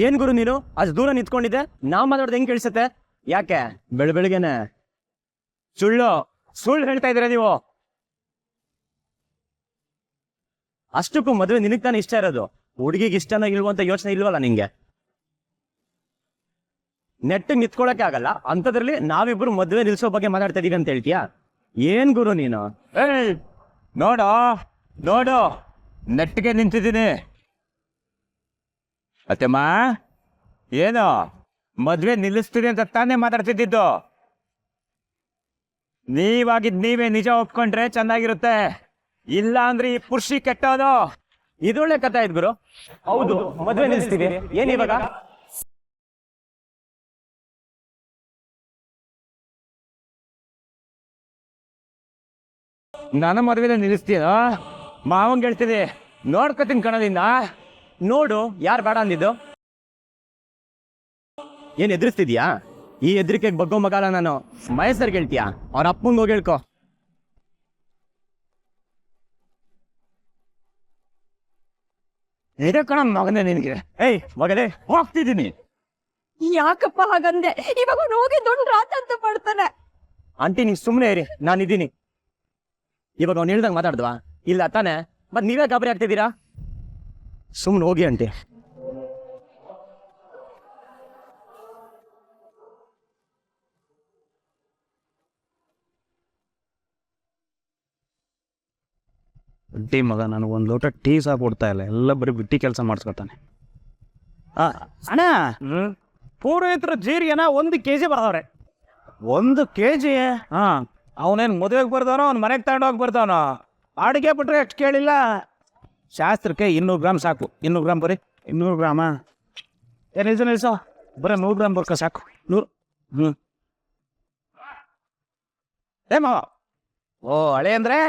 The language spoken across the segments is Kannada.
ಏನ್ ಗುರು ನೀನು ಅಷ್ಟು ದೂರ ನಿಂತ್ಕೊಂಡಿದ್ದೆ? ನಾವ್ ಮಾತಾಡೋದು ಹೆಂಗ್ ಕೇಳಿಸತ್ತೆ? ಯಾಕೆ ಬೆಳಗ್ಗೆನೆ ಸುಳ್ಳು ಹೇಳ್ತಾ ಇದ್ದೀರಾ ನೀವು? ಅಷ್ಟಕ್ಕೂ ಮದುವೆ ನಿನಗ್ ತಾನೇ ಇಷ್ಟ ಇರೋದು, ಹುಡುಗಿಗೆ ಇಷ್ಟನೋ ಇಲ್ವೋ ಅಂತ ಯೋಚನೆ ಇಲ್ವಲ್ಲ ನಿಂಗೆ? ನೆಟ್ಟಿಗೆ ನಿಂತ್ಕೊಳಕ್ಕೆ ಆಗಲ್ಲ ಅಂತದ್ರಲ್ಲಿ ನಾವಿಬ್ರು ಮದುವೆ ನಿಲ್ಸೋ ಬಗ್ಗೆ ಮಾತಾಡ್ತಾ ಇದೀವಿ ಅಂತ ಹೇಳ್ತೀಯಾ? ಏನ್ ಗುರು ನೀನು? ನೋಡು ನೆಟ್ಟಿಗೆ ನಿಂತಿದ್ದೀನಿ. ಅತ್ತಮ್ಮ, ಏನು ಮದ್ವೆ ನಿಲ್ಲಿಸ್ತೀನಿ ಅಂತ ತಾನೇ ಮಾತಾಡ್ತಿದ್ದು? ನೀವೇ ನಿಜ ಒಪ್ಕೊಂಡ್ರೆ ಚೆನ್ನಾಗಿರುತ್ತೆ, ಇಲ್ಲ ಅಂದ್ರೆ ಈ ಪುರುಷಿ ಕೆಟ್ಟೋದು. ಇದೊಳ್ಳೆ ಕಥೆ ಆಯ್ತು ಗುರು. ಹೌದು, ಮದ್ವೆ ನಿಲ್ಲಿಸ್ತೀವಿ. ಏನ್ ಇವಾಗ? ನನ್ನ ಮದುವೆ ನಿಲ್ಲಿಸ್ತೀನ? ಮಾವಂಗ್ ಹೇಳ್ತೀನಿ, ನೋಡ್ಕೊತೀನಿ ಕಣದಿಂದ. ನೋಡು, ಯಾರು ಬೇಡ ಅಂದಿದ್ದು? ಏನ್ ಎದುರಿಸ್ತಿದ್ಯಾ? ಈ ಎದುರಿಕೆಗೆ ಬಗ್ಗೋ ಮಗಲ್ಲ ನಾನು. ಮಹೇಶ್ವರ್ಗೆ ಹೇಳ್ತೀಯಾ? ಅವ್ರ ಅಪ್ಪಂಗೆ ಹೋಗಿ ಹೇಳ್ಕೊ. ಇದೆ ಕಣ ಮಗನೇ ನಿನಗೆ. ಮಗನೇ ಹೋಗ್ತಿದ್ದೀನಿ. ಯಾಕಪ್ಪ ಹಾಗಂದೆ? ಇವಾಗ ಹೋಗಿ ದೊಡ್ಡ ರಾತ ಅಂತ ಪಡ್ತಾನೆ. ಆಂಟಿ ನೀವ್ ಸುಮ್ಮನೆ ಇರಿ, ನಾನಿದ್ದೀನಿ. ಇವಾಗ ಅವ್ನು ಹೇಳ್ದಂಗೆ ಮಾತಾಡ್ದ್ವಾ? ಇಲ್ಲ ತಾನೆ? ಮತ್ ನೀವೇ ಗಾಬರಿ ಆಗ್ತಿದ್ದೀರಾ? ಸುಮ್ಮನೆ ಹೋಗಿ ಆಂಟಿ. ಟೀ ಮಗ ನನಗೊಂದು ಲೋಟ ಟೀ ಸಹ ಕೊಡ್ತಾ ಇಲ್ಲ, ಎಲ್ಲ ಬರೀ ಬಿಟ್ಟಿ ಕೆಲಸ ಮಾಡಿಸ್ಕೊತಾನೆ. ಅಣ್ಣ, ಪೂರ್ವೇತರ ಜೀರಿಗೆನ 1 kg ಬರ್ದವ್ರೆ. 1 kg? ಹಾಂ, ಅವನೇನು ಮದುವೆಗೆ ಬರ್ದವನೋ ಅವ್ನು ಮನೆಗೆ ತಗೊಂಡೋಗಿ ಬರ್ದವನೋ? ಅಡುಗೆ ಬಿಟ್ರೆ ಎಷ್ಟು ಕೇಳಿಲ್ಲ. ಶಾಸ್ತ್ರಕ್ಕೆ 200 ಗ್ರಾಮ್ ಸಾಕು. 200 ಗ್ರಾಮ್ ಬರೀ 200 ಗ್ರಾಮ. ನಿಲ್ಸೋ ಬರೀ 100 ಗ್ರಾಮ್ ಬರ್ಕೊ ಸಾಕು. 100. ಮಾವ. ಓ ಹಳೆ ಅಂದ್ರೆ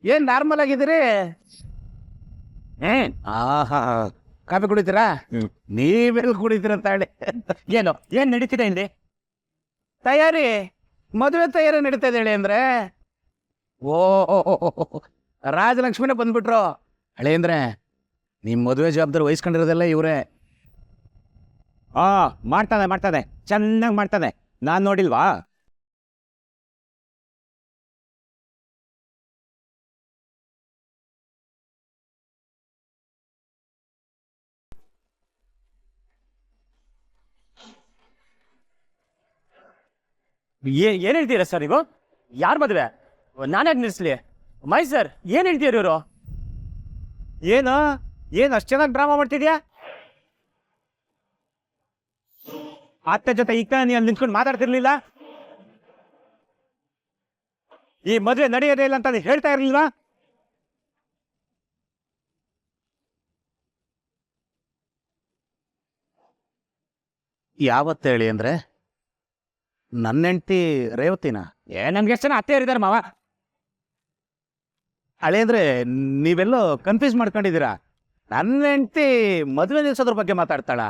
ಏನು ನಾರ್ಮಲ್ ಆಗಿದ್ದೀರಿ? ಆಹಾ, ಕಾಫಿ ಕುಡಿತೀರಾ? ನೀವೆಲ್ಲಿ ಕುಡಿತೀರ ತಾಳಿ? ಏನ್ ನಡೀತಿದೆ ಇಲ್ಲಿ? ತಯಾರಿ, ಮದುವೆ ತಯಾರಿ ನಡೀತಾ ಇದೆ ಹೇಳಿ ಅಂದ್ರೆ. ಓ ರಾಜಲಕ್ಷ್ಮಿನೇ ಬಂದ್ಬಿಟ್ರು. ಹಳೆ ಅಂದ್ರೆ ನಿಮ್ಮ ಮದುವೆ ಜವಾಬ್ದಾರಿ ವಹಿಸ್ಕೊಂಡಿರೋದೆಲ್ಲ ಇವರೇ. ಮಾಡ್ತಾನೆ ಚೆನ್ನಾಗಿ ಮಾಡ್ತಾನೆ. ನಾನ್ ನೋಡಿಲ್ವಾ? ಏನ್ ಹೇಳ್ತೀರಾ ಸರ್ ನೀವು? ಯಾರ್ ಮದುವೆ? ನಾನ್ಯಾಕೆ ನಿಲ್ಸ್ಲಿ? ಮೈ ಸರ್, ಏನ್ ಹೇಳ್ತೀರ ಇವರು? ಏನು ಅಷ್ಟು ಚೆನ್ನಾಗಿ ಡ್ರಾಮಾ ಮಾಡ್ತಿದ್ಯಾ? ಅತ್ತೆ ಜೊತೆ ಈಗ ನೀನು ಅಲ್ಲಿ ನಿಂತ್ಕೊಂಡು ಮಾತಾಡ್ತಿರ್ಲಿಲ್ಲ? ಈ ಮದುವೆ ನಡೆಯೋದೇ ಇಲ್ಲ ಅಂತ ಹೇಳ್ತಾ ಇರ್ಲಿಲ್ವಾ? ಯಾವತ್ತು ಹೇಳಿ ಅಂದ್ರೆ? ನನ್ನ ಹೆಂಡತಿ ರೇವತಿನ? ನನ್ಗೆ ಎಷ್ಟು ಜನ ಅತ್ತೆ ಇದ್ದಾರೆ ಮಾವ. ಹಳೆ ಅಂದ್ರೆ ನೀವೆಲ್ಲೋ ಕನ್ಫ್ಯೂಸ್ ಮಾಡ್ಕೊಂಡಿದ್ದೀರಾ. ನನ್ನ ಹೆಂಡತಿ ಮದುವೆ ನಿಲ್ಸೋದ್ರ ಬಗ್ಗೆ ಮಾತಾಡ್ತಾಳ.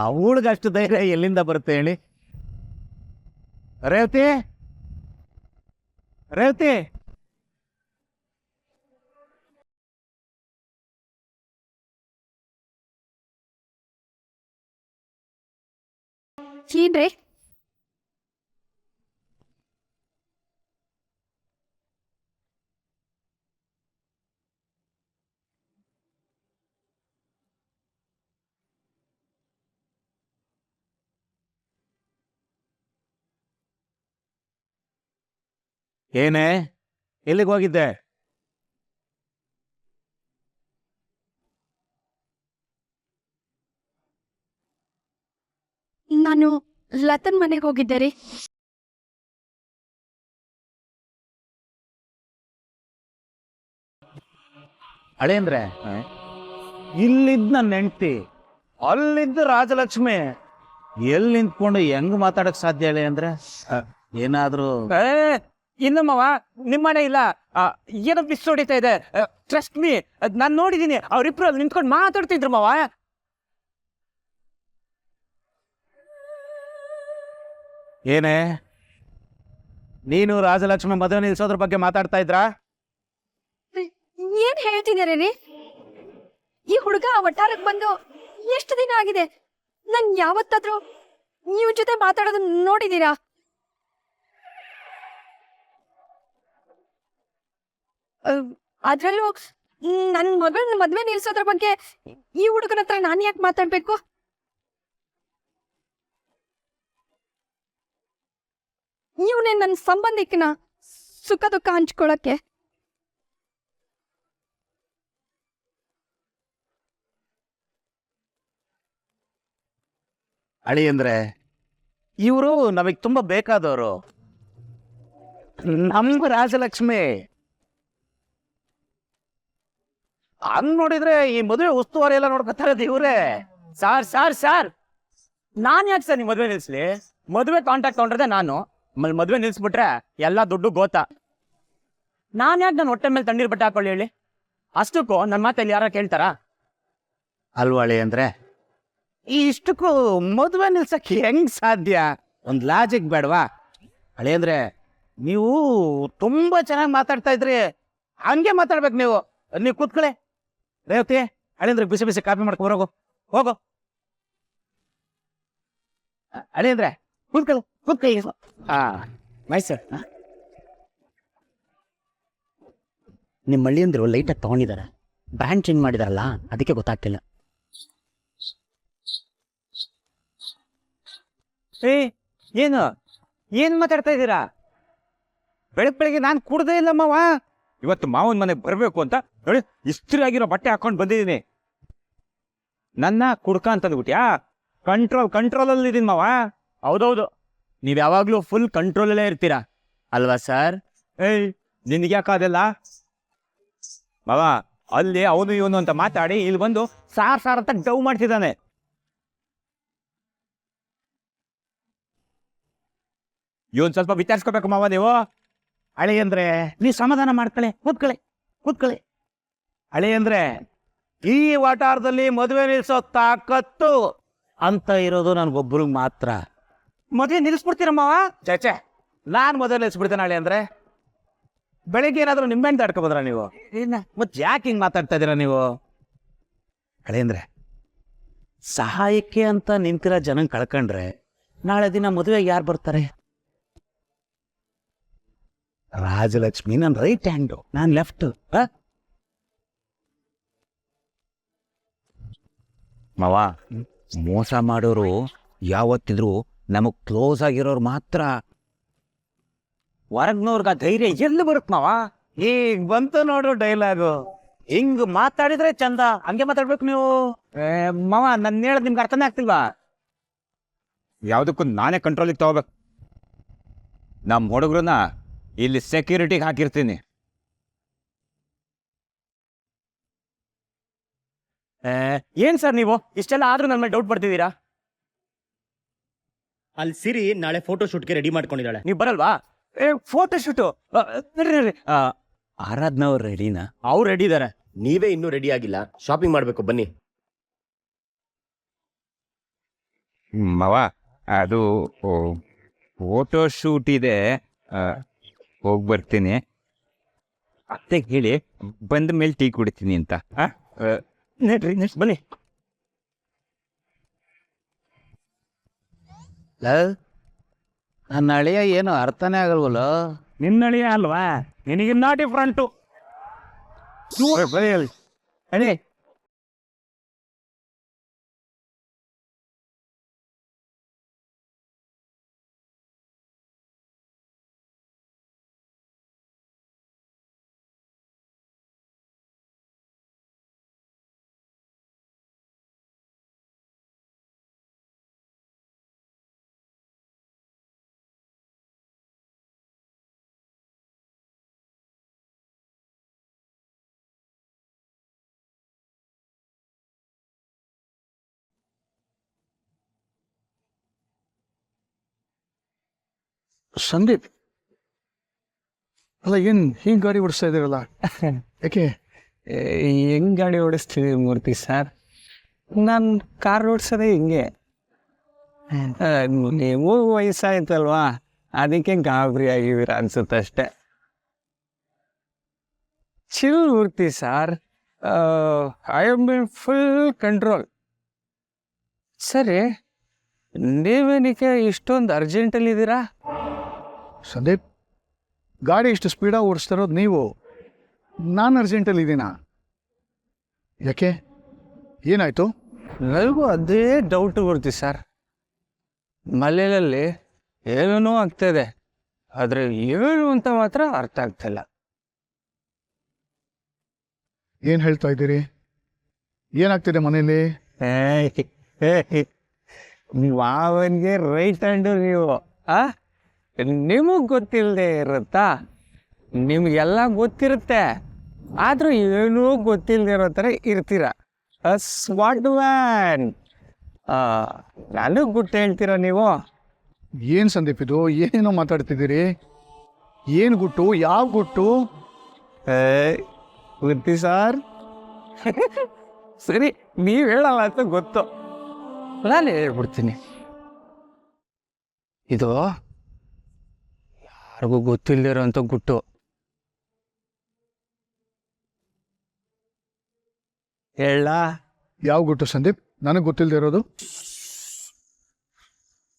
ಅವಳಿಗಷ್ಟು ಧೈರ್ಯ ಎಲ್ಲಿಂದ ಬರುತ್ತೆ ಹೇಳಿ? ರೇವತಿ, ಏನ್ರಿ? ಏನೇ, ಎಲ್ಲಿಗೆ ಹೋಗಿದ್ದೆ? ನಾನು ಲತನ್ ಮನೆಗೆ ಹೋಗಿದ್ದೆ ರೀ. ಹಳೆ ಅಂದ್ರೆ ಇಲ್ಲಿದ್ದ ನನ್ನ ಹೆಂಡತಿ, ಅಲ್ಲಿದ್ದ ರಾಜಲಕ್ಷ್ಮಿ, ಎಲ್ಲಿ ನಿಂತ್ಕೊಂಡು ಹೆಂಗ್ ಮಾತಾಡಕ್ ಸಾಧ್ಯ ಹೇಳಿ ಅಂದ್ರೆ? ಏನಾದ್ರೂ ಇನ್ನು ಮಾವ ನಿಮ್ಮನೆ ಇಲ್ಲ, ಏನೋ ಬಿಸ್ ಹೊಡಿತಾ ಇದೆ. ಟ್ರಸ್ಟ್ ಮೀ, ನಾನು ನೋಡಿದೀನಿ. ಅವ್ರಿಬ್ರು ಅಲ್ಲಿ ನಿಂತ್ಕೊಂಡು ಮಾತಾಡ್ತಿದ್ರು ಮಾವ. ಏನೇ, ನೀನು ರಾಜಲಕ್ಷ್ಮಿ ಮದುವೆ ನಿಲ್ಸೋದ್ರ ಬಗ್ಗೆ ಮಾತಾಡ್ತಾ ಇದ್ರಾ? ಏನ್ ಹೇಳ್ತಿದ್ದೀರಿ ರೀ? ಈ ಹುಡುಗ ವಟಾರಕ್ಕೆ ಬಂದು ಎಷ್ಟು ದಿನ ಆಗಿದೆ? ನನ್ ಯಾವತ್ತಾದ್ರೂ ನೀವ್ ಜೊತೆ ಮಾತಾಡೋದನ್ನ ನೋಡಿದೀರಾ? ಅದ್ರಲ್ಲೂ ನನ್ ಮಗಳನ್ನ ಮದ್ವೆ ನಿಲ್ಸೋದ್ರ ಬಗ್ಗೆ ಈ ಹುಡುಗನ ಹತ್ರ ನಾನು ಯಾಕೆ ಮಾತಾಡ್ಬೇಕು? ಇವನೇ ನನ್ನ ಸಂಬಂಧಿಕನ ಸುಖ ದುಃಖ ಹಂಚ್ಕೊಳಕ್ಕೆ. ಅಳಿ ಅಂದ್ರೆ ಇವರು ನಮಗ್ ತುಂಬಾ ಬೇಕಾದವರು. ನಮ್ಮ ರಾಜಲಕ್ಷ್ಮಿ ಹಂಗ್ ನೋಡಿದ್ರೆ ಈ ಮದುವೆ ಉಸ್ತುವಾರಿ ಎಲ್ಲ ನೋಡ್ಕೊತಾ ಇರೋದು ಇವ್ರೆ. ಸಾರ್ ನಾನ್ ಯಾಕೆ ಸರ್ ನಿಮ್ ಮದ್ವೆ ನಿಲ್ಸ್ಲಿ? ಮದ್ವೆ ಕಾಂಟ್ಯಾಕ್ಟ್ ತಗೊಂಡ್ರೆ ನಾನು ಮದ್ವೆ ನಿಲ್ಸ್ಬಿಟ್ರೆ ಎಲ್ಲ ದುಡ್ಡು ಗೋತಾ. ನಾನ್ ಯಾಕೆ ನನ್ನ ಹೊಟ್ಟೆ ಮೇಲೆ ತಣ್ಣೀರ್ ಬಟ್ಟೆ ಹಾಕೊಳ್ಳಿ ಹೇಳಿ? ಅಷ್ಟಕ್ಕೂ ನನ್ನ ಮಾತಲ್ಲಿ ಯಾರ ಕೇಳ್ತಾರಾ? ಅಲ್ವಾಳಿ ಅಂದ್ರೆ ಈ ಇಷ್ಟಕ್ಕೂ ಮದುವೆ ನಿಲ್ಸಕ್ಕೆ ಹೆಂಗ್ ಸಾಧ್ಯ? ಒಂದ್ ಲಾಜಿಕ್ ಬೇಡವಾ? ಹಳೆ ಅಂದ್ರೆ ನೀವು ತುಂಬಾ ಚೆನ್ನಾಗಿ ಮಾತಾಡ್ತಾ ಇದ್ರಿ, ಹಂಗೆ ಮಾತಾಡ್ಬೇಕು ನೀವು. ನೀವು ಕೂತ್ಕೊಳ್ಳಿ ರೇವತಿ. ಹಳೇಂದ್ರೆ ಬಿಸಿ ಬಿಸಿ ಕಾಫಿ ಮಾಡ್ಕೊ ಬರೋಗು, ಹೋಗು. ಹಳೇಂದ್ರೆ ಕೂತ್ಕೊಳ್ಳಿ. ಮೈಸೂರ್ ನಿಮ್ಮ ಹಳ್ಳಿಯಂದ್ರು ಲೈಟಾಗಿ ತಗೊಂಡಿದ್ದಾರೆ, ಬ್ರ್ಯಾಂಡ್ ಚೇಂಜ್ ಮಾಡಿದಾರಲ್ಲ ಅದಕ್ಕೆ ಗೊತ್ತಾಗ್ತಿಲ್ಲ. ಏನ್ ಮಾತಾಡ್ತಾ ಇದ್ದೀರಾ? ಬೆಳಗ್ಗೆ ನಾನು ಕುಡ್ದೇ ಇಲ್ಲ ಮಾವ. ಇವತ್ತು ಮಾವನ್ ಮನೆಗೆ ಬರ್ಬೇಕು ಅಂತ ನೋಡಿ ಇಸ್ತ್ರಿ ಆಗಿರೋ ಬಟ್ಟೆ ಹಾಕೊಂಡು ಬಂದಿದ್ದೀನಿ. ನನ್ನ ಕುಡ್ಕ ಅಂತಂದ್ಬಿಟ್ಯಾ? ಕಂಟ್ರೋಲಲ್ಲಿ ಇದೀನಿ ಮಾವ. ಹೌದೌದು, ನೀವ್ ಯಾವಾಗ್ಲೂ ಫುಲ್ ಕಂಟ್ರೋಲಲ್ಲೇ ಇರ್ತೀರಾ ಅಲ್ವಾ ಸರ್? ನಿನ್ಗೆ ಯಾಕಾದೆಲ್ಲ ಮಾವ? ಅಲ್ಲಿ ಅವನು ಇವನು ಅಂತ ಮಾತಾಡಿ ಇಲ್ಲಿ ಬಂದು ಸಾರ್ ಅಂತ ಡವ್ ಮಾಡ್ತಿದ್ದಾನೆ. ಇವನ್ ಸ್ವಲ್ಪ ವಿಚಾರಿಸ್ಕೋಬೇಕು ಮಾವ ನೀವು. ಹಳೆ ಅಂದ್ರೆ ನೀ ಸಮಾಧಾನ ಮಾಡ್ಕೊಳ್ಳಿ, ಕೂತ್ಕೊಳ್ಳಿ. ಹಳೆ ಅಂದ್ರೆ ಈ ವಟಾರದಲ್ಲಿ ಮದುವೆ ನಿಲ್ಸೋ ತಾಕತ್ತು ಅಂತ ಇರೋದು ನನ್ಗೊಬ್ಬರಿಗೆ ಮಾತ್ರ. ಮದುವೆ ನಿಲ್ಲಿಸ್ಬಿಡ್ತೀರ ಮಾವ? ಚೇಚೆ, ನಾನ್ ಮದುವೆ ನಿಲ್ಸ್ಬಿಡ್ತೇನೆ. ಹಳೆ ಅಂದ್ರೆ ಬೆಳಿಗ್ಗೆ ಏನಾದ್ರು ನಿಂಬೆಹಣ್ಣು ತಡ್ಕೊಬೋದ್ರ ನೀವು? ಮತ್ತೆ ಯಾಕೆ ಹಿಂಗ್ ಮಾತಾಡ್ತಾ ಇದೀರಾ ನೀವು? ಹಳೆ ಅಂದ್ರೆ ಸಹಾಯಕ್ಕೆ ಅಂತ ನಿಂತಿರೋ ಜನ ಕಳ್ಕೊಂಡ್ರೆ ನಾಳೆ ದಿನ ಮದುವೆಗೆ ಯಾರು ಬರ್ತಾರೆ? ರಾಜಲಕ್ಷ್ಮಿ ನನ್ನ ರೈಟ್ ಹ್ಯಾಂಡು, ನಾನು ಲೆಫ್ಟ್. ಮಾವ, ಮೋಸ ಮಾಡೋರು ಯಾವತ್ತಿದ್ರು ನಮಗ್ ಕ್ಲೋಸ್ ಆಗಿರೋರು ಮಾತ್ರ. ಹೊರಗ್ನವ್ರಿಗೆ ಆ ಧೈರ್ಯ ಎಲ್ಲಿ ಬರುತ್ತೆ ಮಾವ? ಈಗ ಬಂತು ನೋಡು ಡೈಲಾಗು. ಹಿಂಗ್ ಮಾತಾಡಿದ್ರೆ ಚಂದ, ಹಂಗೆ ಮಾತಾಡ್ಬೇಕು ನೀವು. ಮಾವ, ನನ್ನ ಹೇಳೋದು ನಿಮ್ಗೆ ಅರ್ಥನೇ ಆಗ್ತಿಲ್ವಾ? ಯಾವುದಕ್ಕೂ ನಾನೇ ಕಂಟ್ರೋಲಿಗೆ ತಗೋಬೇಕು. ನಮ್ಮ ಹುಡುಗರನ್ನ ಇಲ್ಲಿ ಸೆಕ್ಯೂರಿಟಿಗೆ ಹಾಕಿರ್ತೀನಿ. ಏನ್ ಸರ್ ನೀವು ಇಷ್ಟೆಲ್ಲ ಆದ್ರೂ ನನ್ನ ಮೇಲೆ ಡೌಟ್ ಪಡ್ತಿದ್ದೀರಾ? ಅಲ್ಲಿ ಸಿರಿ ನಾಳೆ ಫೋಟೋ ಶೂಟ್ಗೆ ರೆಡಿ ಮಾಡ್ಕೊಂಡಿದ್ದಾಳೆ, ನೀವು ಬರಲ್ವಾ? ಫೋಟೋ ಶೂಟು ನಡ್ರಿ. ಆರಾಧನಾ ಅವ್ರು ರೆಡಿನಾ? ಅವ್ರು ರೆಡಿ ಇದಾರೆ. ನೀವೇ ಇನ್ನೂ ರೆಡಿ ಆಗಿಲ್ಲ, ಶಾಪಿಂಗ್ ಮಾಡಬೇಕು, ಬನ್ನಿ. ಮಾವ, ಅದು ಫೋಟೋ ಶೂಟ್ ಇದೆ, ಹೋಗಿ ಬರ್ತೀನಿ. ಅತ್ತೆ ಹೇಳಿ ಬಂದ ಮೇಲೆ ಟೀ ಕುಡಿತೀನಿ ಅಂತ. ನಡ್ರಿ ಬನ್ನಿ. ನನ್ನ ಅಳಿಯ ಏನು ಅರ್ಥನೇ ಆಗಲ್ವಲ್ಲ. ನಿನ್ನಳಿಯ ಅಲ್ವಾ? ನಿನಗೆ ನಾಟಿ ಫ್ರಂಟು. ಅದೇ ಸಂದೀಪ್, ಅಲ್ಲ ಏನ್ ಹಿಂಗ್ ಗಾಡಿ ಓಡಿಸ್ತಾ ಇದ್ದೀರಲ್ಲ, ಯಾಕೆ? ಹೆಂಗ್ ಗಾಡಿ ಓಡಿಸ್ತೀವಿ ಮೂರ್ತಿ ಸರ್? ನಾನು ಕಾರ್ ಓಡಿಸೋದೇ ಹಿಂಗೆ. ನೀವು ವಯಸ್ಸಾಯ್ತಲ್ವಾ, ಅದಕ್ಕೆ ಗಾಬರಿ ಆಗಿದ್ದೀರ ಅನ್ಸುತ್ತೆ ಅಷ್ಟೆ. Chill Murthy sir. I am in full control. ಸರಿ, ನೀವೇನಕ್ಕೆ ಇಷ್ಟೊಂದು ಅರ್ಜೆಂಟಲ್ಲಿದ್ದೀರಾ? ಸಂದೀಪ್, ಗಾಡಿ ಇಷ್ಟು ಸ್ಪೀಡಾಗಿ ಓಡಿಸ್ತಿರೋದು ನೀವು. ನಾನು ಅರ್ಜೆಂಟಲ್ಲಿ ಇದ್ದೀನಾ? ಯಾಕೆ, ಏನಾಯ್ತು? ನನಗೂ ಅದೇ ಡೌಟ್ ಬರ್ತೀವಿ ಸರ್. ಮಲೆಯಲ್ಲಿ ಏನೇನೋ ಆಗ್ತಾಯಿದೆ, ಆದರೆ ಏನು ಅಂತ ಮಾತ್ರ ಅರ್ಥ ಆಗ್ತಾಯಿಲ್ಲ. ಏನು ಹೇಳ್ತಾ ಇದ್ದೀರಿ? ಏನಾಗ್ತಿದೆ ಮನೇಲಿ? ಮಾವನ್ಗೆ ರೈಟ್ ಹ್ಯಾಂಡು ನೀವು. ನಿಮಗೆ ಗೊತ್ತಿಲ್ಲದೆ ಇರುತ್ತಾ? ನಿಮಗೆಲ್ಲ ಗೊತ್ತಿರುತ್ತೆ, ಆದರೂ ಏನೂ ಗೊತ್ತಿಲ್ಲದೆ ಇರೋ ಥರ ಇರ್ತೀರ. Smart man. ನನಗೆ ಗುಟ್ಟು ಹೇಳ್ತೀರ ನೀವು? ಏನು ಸಂದೀಪ್ ಇದು? ಏನೇನೋ ಮಾತಾಡ್ತಿದ್ದೀರಿ. ಏನು ಗುಟ್ಟು? ಯಾವ ಗುಟ್ಟು? ಗೊತ್ತಿ ಸರ್. ಸರಿ, ನೀವು ಹೇಳಲ್ಲ ಅಂತ ಗೊತ್ತು, ನಾನು ಹೇಳ್ಬಿಡ್ತೀನಿ. ಇದು ಯಾರಿಗೂ ಗೊತ್ತಿಲ್ಲದಿರೋ ಅಂತ ಗುಟ್ಟು. ಹೇಳ? ಯಾವ ಗುಟ್ಟು ಸಂದೀಪ್? ನನಗೆ ಗೊತ್ತಿಲ್ಲದೆ ಇರೋದು?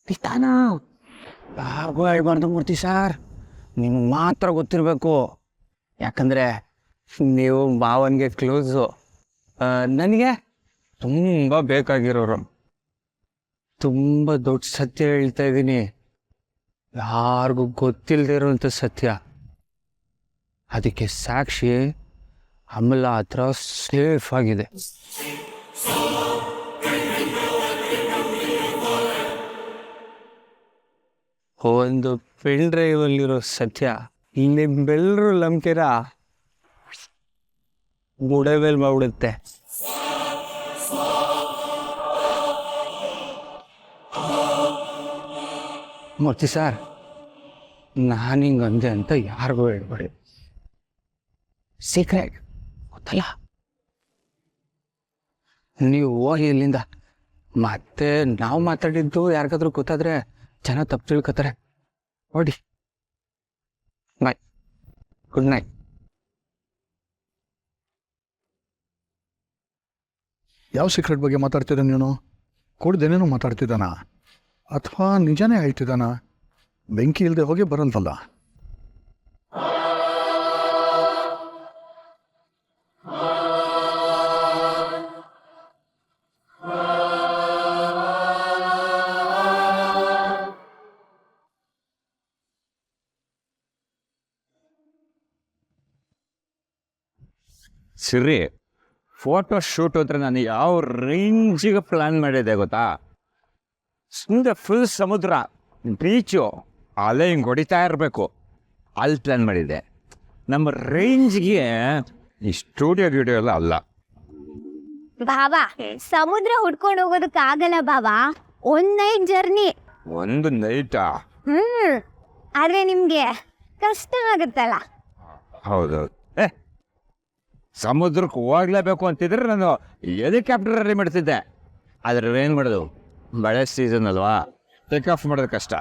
ನಿಧಾನ, ಯಾರಿಗೂ ಹೇಳ್ಬಾರ್ದು ಮೂರ್ತಿ ಸರ್. ನಿಮ್ಗೆ ಮಾತ್ರ ಗೊತ್ತಿರಬೇಕು, ಯಾಕಂದರೆ ನೀವು ಮಾವನಿಗೆ ಕ್ಲೋಸು, ನನಗೆ ತುಂಬ ಬೇಕಾಗಿರೋರು. ತುಂಬ ದೊಡ್ಡ ಸತ್ಯ ಹೇಳ್ತಾ ಇದ್ದೀನಿ, ಯಾರಿಗೂ ಗೊತ್ತಿಲ್ಲದೆ ಇರೋಂಥ ಸತ್ಯ. ಅದಕ್ಕೆ ಸಾಕ್ಷಿ ಅಮಲ ಹತ್ರ ಸೇಫ್ ಆಗಿದೆ. ಒಂದು ಪೆನ್ ಡ್ರೈವಲ್ಲಿರೋ ಸತ್ಯ ನಿಮ್ಮೆಲ್ಲರೂ ನಂಬಿಕೆರ ಗುಡವೇಲ್ ಮಾಡ್ಬಿಡುತ್ತೆ. ಮೂರ್ತಿ ಸರ್, ನಾನು ಹಿಂಗಂದೆ ಅಂತ ಯಾರಿಗೂ ಹೇಳ್ಬೇಡಿ, ಸೀಕ್ರೆಟ್, ಗೊತ್ತಲ್ಲ? ನೀವು ಹೋಗಿ ಇಲ್ಲಿಂದ. ಮತ್ತೆ ನಾವು ಮಾತಾಡಿದ್ದು ಯಾರಿಗಾದ್ರೂ ಗೊತ್ತಾದ್ರೆ ಜನ ತಪ್ಪು ತಿಳ್ಕೊತಾರೆ. ನೋಡಿ, ಬಾಯ್, ಗುಡ್ ನೈಟ್. ಯಾವ ಸೀಕ್ರೆಟ್ ಬಗ್ಗೆ ಮಾತಾಡ್ತಿದ್ದಾನೆ ನೀನು? ಕೊಡ್ದೇನೇನೋ ಮಾತಾಡ್ತಿದ್ದಾನ ಅಥವಾ ನಿಜಾನೇ ಹೇಳ್ತಿದ್ದಾನ? ಬೆಂಕಿ ಇಲ್ಲದೆ ಹೋಗಿ ಬರಲ್ವಲ್ಲ. ಸಿರಿ, ಫೋಟೋ ಶೂಟ್ ಹೋದ್ರೆ ನಾನು ಯಾವ ರೇಂಜಿಗೆ ಪ್ಲ್ಯಾನ್ ಮಾಡಿದೆ ಗೊತ್ತಾ? ಸುಮ್ಮನೆ ಫುಲ್ ಸಮುದ್ರ, ಬೀಚು, ಅಲೆ ಹಿಂಗೆ ಹೊಡಿತಾ ಇರಬೇಕು, ಅಲ್ಲಿ ಪ್ಲ್ಯಾನ್ ಮಾಡಿದ್ದೆ. ನಮ್ಮ ರೇಂಜ್ಗೆ ಈ ಸ್ಟುಡಿಯೋ ಗಿಡಿಯೋ ಎಲ್ಲ ಅಲ್ಲ. ಬಾಬಾ, ಸಮುದ್ರ ಹುಡ್ಕೊಂಡು ಹೋಗೋದಕ್ಕಾಗಲ್ಲ ಬಾಬಾ, 1 ನೈಟ್ ಜರ್ನಿ. ಒಂದು ನೈಟಾ? ಆದ್ರೆ ನಿಮ್ಗೆ ಕಷ್ಟ ಆಗುತ್ತಲ್ಲ. ಹೌದೌದು. ಸಮುದ್ರಕ್ಕೆ ಹೋಗ್ಲೇಬೇಕು ಅಂತಿದ್ರೆ ನಾನು ಹೆಲಿಕಾಪ್ಟರ್ ರೆಡಿ ಮಾಡ್ತಿದ್ದೆ. ಆದರೆ ಏನು ಮಾಡೋದು, ಮಳೆ ಸೀಸನ್ ಅಲ್ವಾ, ಟೇಕ್ ಆಫ್ ಮಾಡೋದು ಕಷ್ಟ.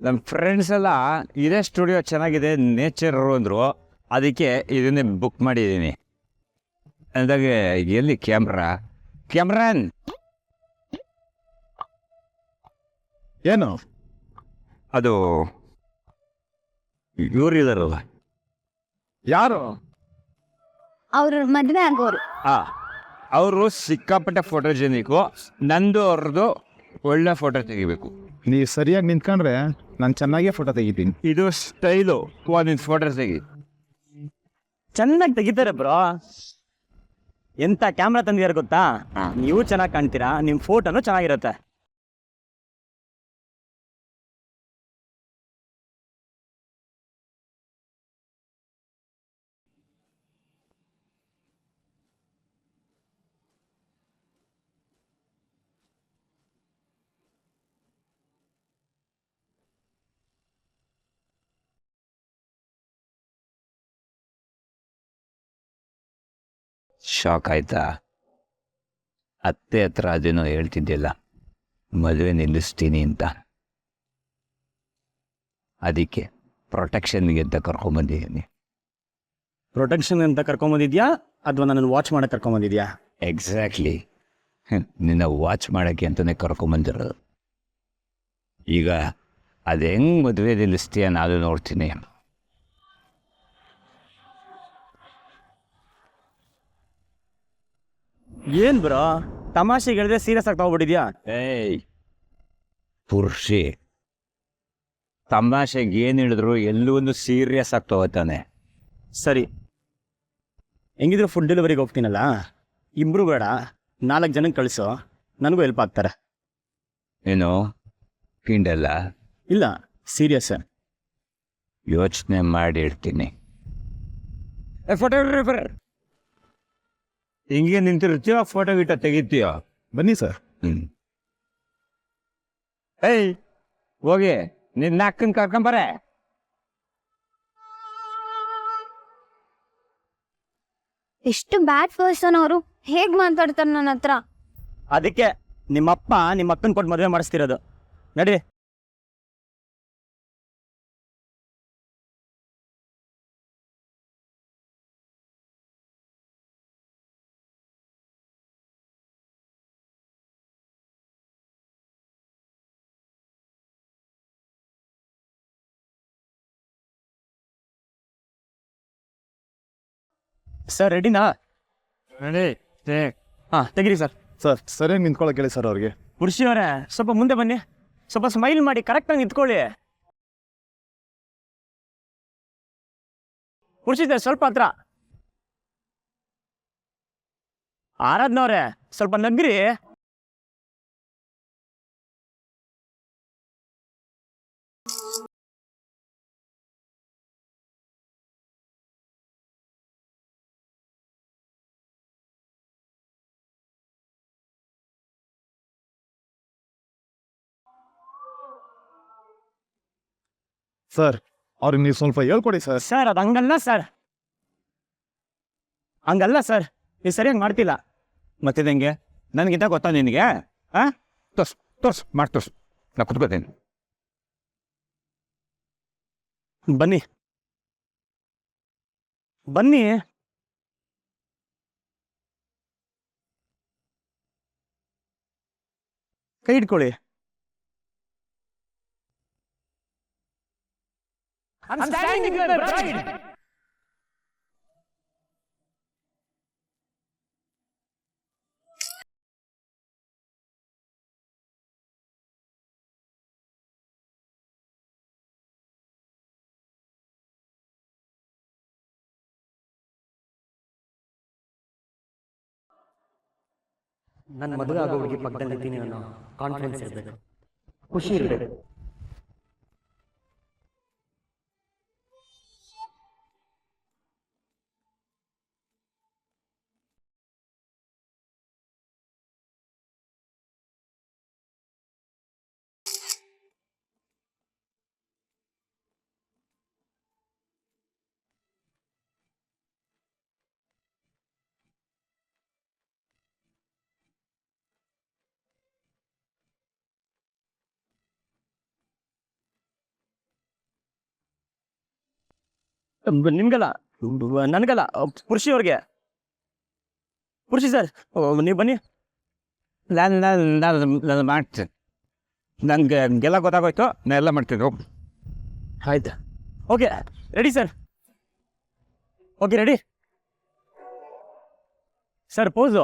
ನಮ್ಮ ಫ್ರೆಂಡ್ಸ್ ಎಲ್ಲ ಇದೇ ಸ್ಟುಡಿಯೋ ಚೆನ್ನಾಗಿದೆ, ನೇಚರು ಅಂದರು. ಅದಕ್ಕೆ ಇದನ್ನೇ ಬುಕ್ ಮಾಡಿದ್ದೀನಿ. ಅಂದಾಗ ಎಲ್ಲಿ ಕ್ಯಾಮ್ರಾನ್ ಏನು ಅದು ಇವರಿದಾರಲ್ಲ, ಯಾರು? ಅವ್ರ ಮದ್ವೆ ಆಗೋರು. ಅವರು ಸಿಕ್ಕಾಪಟ್ಟೆ ಫೋಟೋಜೆನಿಕ್ಕು. ನಂದು ಅವ್ರದ್ದು ಒಳ್ಳೆ ಫೋಟೋ ತೆಗಿಬೇಕು. ನೀ ಸರಿಯಾಗಿ ನಿಂತ್ಕೊಂಡ್ರೆ ನಾನು ಚೆನ್ನಾಗೇ ಫೋಟೋ ತೆಗಿತೀನಿ. ಇದು ಸ್ಟೈಲು, ನಿನ್ನ ಫೋಟೋ ತೆಗಿ. ಚೆನ್ನಾಗಿ ತೆಗಿತಾರೆ ಬ್ರೋ. ಎಂಥ ಕ್ಯಾಮ್ರಾ ತಂದಿದ್ದಾರೆ ಗೊತ್ತಾ? ನೀವು ಚೆನ್ನಾಗಿ ಕಾಣ್ತೀರಾ, ನಿಮ್ಮ ಫೋಟೋನು ಚೆನ್ನಾಗಿರುತ್ತೆ. ಶಾಕ್ ಆಯ್ತಾ? ಅತ್ತೆ ಹತ್ರ ಅದೇನೋ ಹೇಳ್ತಿದ್ದಿಲ್ಲ, ಮದುವೆ ನಿಲ್ಲಿಸ್ತೀನಿ ಅಂತ. ಅದಕ್ಕೆ ಪ್ರೊಟೆಕ್ಷನ್ಗೆ ಅಂತ ಕರ್ಕೊಂಬಂದಿದ್ದೀನಿ. ಪ್ರೊಟೆಕ್ಷನ್ ಅಂತ ಕರ್ಕೊಂಬಂದಿದ್ಯಾ ಅಥವಾ ನನ್ನನ್ನು ವಾಚ್ ಮಾಡಕ್ಕೆ ಕರ್ಕೊಂಬಂದಿದ್ಯಾ? ಎಕ್ಸಾಕ್ಟ್ಲಿ, ನಿನ್ನ ವಾಚ್ ಮಾಡೋಕ್ಕೆ ಅಂತಲೇ ಕರ್ಕೊಂಬಂದಿರೋದು. ಈಗ ಅದು ಹೆಂಗೆ ಮದುವೆ ನಿಲ್ಲಿಸ್ತೀಯ ನಾನು ನೋಡ್ತೀನಿ. ಏನು ಬ್ರೋ ತಮಾಷೆಗೆ ಹೇಳಿದ್ರೆ ಸೀರಿಯಸ್ ಆಗಿ ತಗೊಬಿಟ್ಟಿದ್ಯಾ? ಏಯ್ ಪುರುಷಿ, ತಮಾಷೆಗೆ ಏನು ಹೇಳಿದ್ರು ಎಲ್ಲವನ್ನೂ ಸೀರಿಯಸ್ ಆಗಿ ತಗೋತಾನೆ. ಸರಿ, ಹೆಂಗಿದ್ರು ಫುಡ್ ಡೆಲಿವರಿಗೆ ಹೋಗ್ತೀನಲ್ಲ, ಇಬ್ಬರು ಬೇಡ 4 ಜನಕ್ಕೆ ಕಳಿಸೋ, ನನಗೂ ಹೆಲ್ಪ್ ಆಗ್ತಾರೆ. ಏನು ಕಿಂಡಲ್ಲ? ಇಲ್ಲ, ಸೀರಿಯಸ್. ಯೋಚನೆ ಮಾಡಿ ಇಡ್ತೀನಿ. ಫೋಟೋಗ್ರಾಫರ್ ಹಿಂಗೆ ನಿಂತಿರ್ತೀಯೋ ಫೋಟೋ ಗಿಟ ತೆಗಿತೀಯೋ? ಬನ್ನಿ ಸರ್. ಏಯ್ ಹೋಗಿ ನಿನ್ನ ಅಕ್ಕನ ಕರ್ಕೊಂಬರೆ. ಎಷ್ಟು ಬ್ಯಾಡ್ ಪರ್ಸನ್ ಅವರು, ಹೇಗ್ ಮಾತಾಡ್ತಾರೆ ನನ್ನ ಹತ್ರ. ಅದಕ್ಕೆ ನಿಮ್ಮಪ್ಪ ನಿಮ್ಮ ಅಕ್ಕನ ಕೊಟ್ಟು ಮದುವೆ ಮಾಡಿಸ್ತಿರೋದು. ನಡಿ. ಸರ್ ರೆಡಿನಾ? ಹಾಂ ತೆಗಿರಿ ಸರ್. ಸರ್ ಸರಿಯಾಗಿ ನಿಂತ್ಕೊಳ್ಳೋಕೆ ಹೇಳಿ ಸರ್ ಅವ್ರಿಗೆ. ಪುರುಷಿಯವರೇ ಸ್ವಲ್ಪ ಮುಂದೆ ಬನ್ನಿ, ಸ್ವಲ್ಪ ಸ್ಮೈಲ್ ಮಾಡಿ ಕರೆಕ್ಟಾಗಿ ನಿಂತ್ಕೊಳ್ಳಿ. ಪುರುಷಿದ್ದಾರೆ ಸ್ವಲ್ಪ ಹತ್ರ. ಆರಾಧನವ್ರೆ ಸ್ವಲ್ಪ ನಗ್ರಿ. ಸರ್ ಅವ್ರಿಗೆ ನೀವು ಸ್ವಲ್ಪ ಹೇಳ್ಕೊಡಿ ಸರ್. ಸರ್ ಅದು ಹಂಗಲ್ಲ ಸರ್, ಹಂಗಲ್ಲ ಸರ್, ನೀವು ಸರಿಯಾಗಿ ಮಾಡ್ತಿಲ್ಲ. ಮತ್ತಿದಂಗೆ ನನಗಿಂತ ಗೊತ್ತಾ ನಿನಗೆ? ಹಾಂ ತೋರ್ಸು ಮಾಡಿ ತೋರ್ಸು, ನಾ ಕುತ್ಕೋತೀನಿ. ಬನ್ನಿ ಬನ್ನಿ. ಕೈ ಇಟ್ಕೊಳ್ಳಿ. ನನ್ನ ಮದುವೆ ಆಗೋ ಹುಡುಗಿ ಪಕ್ಕದಲ್ಲಿ ಇದ್ದೀನಿ ಅನ್ನೋ ಕಾನ್ಫಿಡೆನ್ಸ್ ಇರಬೇಕು, ಖುಷಿ ಇರಬೇಕು. ನಿಮ್ಗಲ್ಲ, ನನಗಲ್ಲ, ಪುರುಷಿಯವ್ರಿಗೆ. ಪುರುಷಿ ಸರ್ ನೀವು ಬನ್ನಿ. ನಾನು ಮಾಡ್ತೀನಿ, ನನಗೆ ಎಲ್ಲ ಗೊತ್ತಾಗೋಯ್ತು, ನಾ ಎಲ್ಲ ಮಾಡ್ತೀನಿ. ಹೋಗಿ ಆಯ್ತು, okay ready sir. Okay ready sir. Pose.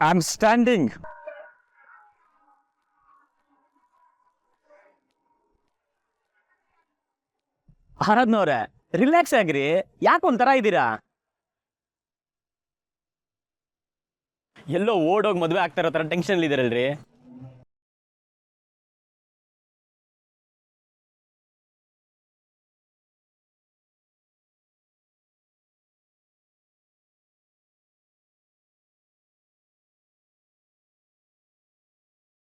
I am standing. ಆರಾಧನವ್ರೆ ರಿಲ್ಯಾಕ್ಸ್ ಆಗಿರಿ, ಯಾಕೆ ಒಂಥರ ಇದ್ದೀರಾ? ಎಲ್ಲೋ ಓಡೋಗಿ ಮದುವೆ ಆಗ್ತಾ ಇರೋ ಥರ ಟೆನ್ಷನ್ ಇದ್ದೀರಲ್ರಿ.